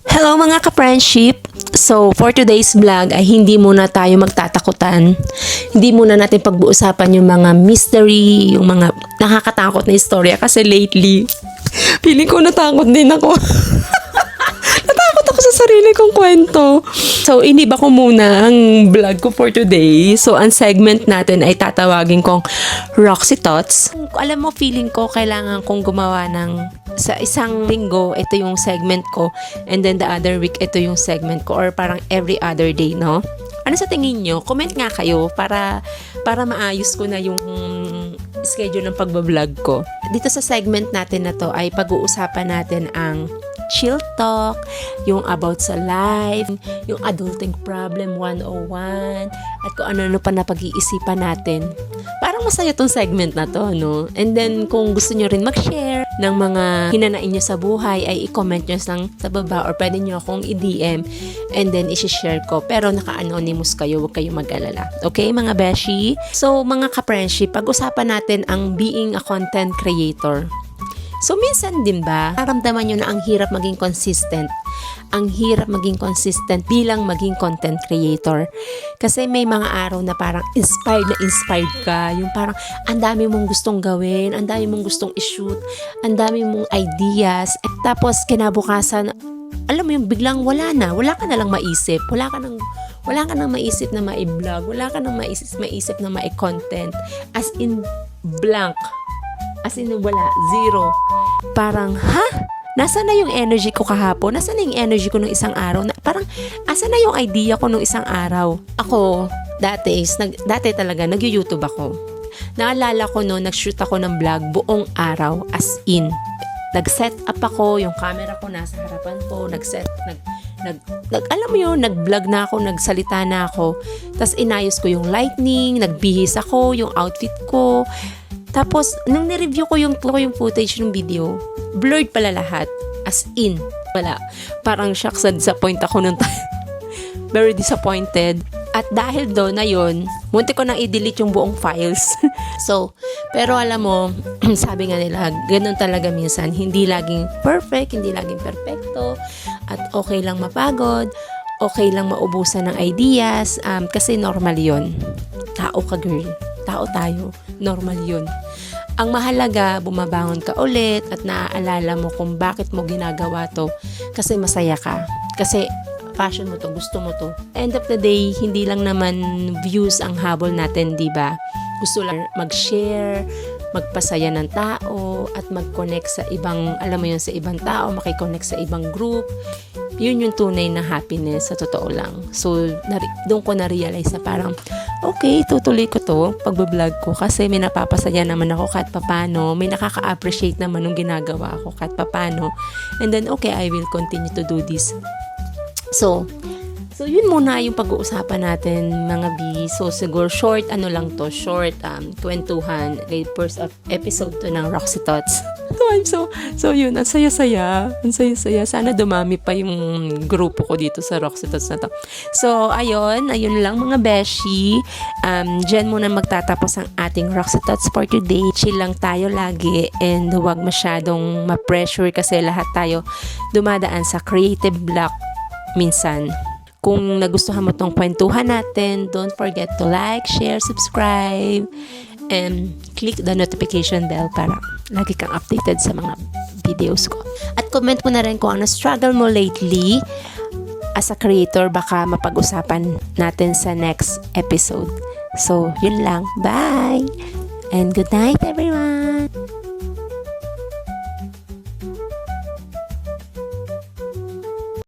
Hello mga ka-friendship! So, for today's vlog ay hindi muna tayo magtatakutan. Hindi muna natin pag-uusapan yung mga mystery, yung mga nakakatakot na istorya kasi lately, feeling ko natakot din ako. Natakot ako sa sarili kong kwento. So, iniba ko muna ang vlog ko for today. So, ang segment natin ay tatawagin kong Roxy Thoughts. Alam mo, feeling ko kailangan kong gumawa ng sa isang linggo, ito yung segment ko. And then the other week, ito yung segment ko. Or parang every other day, no? Ano sa tingin nyo? Comment nga kayo para maayos ko na yung schedule ng pagbablog ko. Dito sa segment natin na to ay pag-uusapan natin ang chill talk, yung about sa life, yung adulting problem 101, at kung ano-ano pa na pag-iisipan natin. Parang masaya tong segment na to, no? And then, kung gusto nyo rin mag-share ng mga hinanain nyo sa buhay, ay i-comment nyo sa baba or pwede nyo akong i-DM and then i-share ko. Pero naka-anonymous kayo, huwag kayong mag-alala. Okay, mga beshi? So, mga ka-friendship, pag-usapan natin ang being a content creator. So, minsan din ba, naramdaman nyo na ang hirap maging consistent? Ang hirap maging consistent bilang maging content creator. Kasi may mga araw na parang inspired ka. Yung parang, ang dami mong gustong gawin, ang dami mong gustong i-shoot, ang dami mong ideas. At tapos, kinabukasan, alam mo yung biglang wala ka na lang maisip. Wala ka nang maisip na ma-vlog. Wala ka nang maisip na ma-content. As in, blank. As in, wala. Zero. Parang, Nasaan na yung energy ko kahapon? Nasaan na yung energy ko nung isang araw? Parang, asan na yung idea ko nung isang araw? Ako, dati talaga, nag-YouTube ako. Naalala ko no, nag-shoot ako ng vlog buong araw. As in. Nag-set up ako, yung camera ko nasa harapan ko. Alam mo yun, nag-vlog na ako, nagsalita na ako. Tapos inayos ko yung lighting, nagbihis ako, yung outfit ko. Tapos, nung ni-review ko yung footage ng video, blurred pala lahat. As in, wala. Parang shocks na disappoint ako nung time. Very disappointed. At dahil doon na yun, munti ko nang i-delete yung buong files. So, pero alam mo, sabi nga nila, ganun talaga minsan. Hindi laging perfect, hindi laging perfecto. At okay lang mapagod, okay lang maubusan ng ideas. Kasi normal yun. Tao ka, girl. Tao tayo. Normal yun. Ang mahalaga, bumabangon ka ulit at naaalala mo kung bakit mo ginagawa to. Kasi masaya ka. Kasi passion mo to, gusto mo to. End of the day, hindi lang naman views ang habol natin, di ba? Gusto lang mag-share, magpasaya ng tao, at mag-connect sa ibang, alam mo yun, sa ibang tao, makikonnect sa ibang group. Yun yung tunay na happiness, sa totoo lang. So, doon ko na-realize na parang, okay, tutuloy ko to, pagbablog ko, kasi may napapasaya naman ako kahit papano, may nakaka-appreciate naman nung ginagawa ko kahit papano. And then, okay, I will continue to do this. So yun muna yung pag-uusapan natin, mga B. So, siguro short, kwentuhan. First episode to ng Roxy Thoughts. So yun, ang saya-saya. Sana dumami pa yung grupo ko dito sa Roxy Thoughts na to. So, ayun lang mga beshi. Diyan muna magtatapos ang ating Roxy Thoughts for today. Chill lang tayo lagi and huwag masyadong ma-pressure kasi lahat tayo dumadaan sa creative block minsan. Kung nagustuhan mo tong kwentuhan natin, don't forget to like, share, subscribe, and click the notification bell para lagi kang updated sa mga videos ko. At comment mo na rin kung ano struggle mo lately as a creator, baka mapag-usapan natin sa next episode. So, yun lang. Bye! And good night, everyone!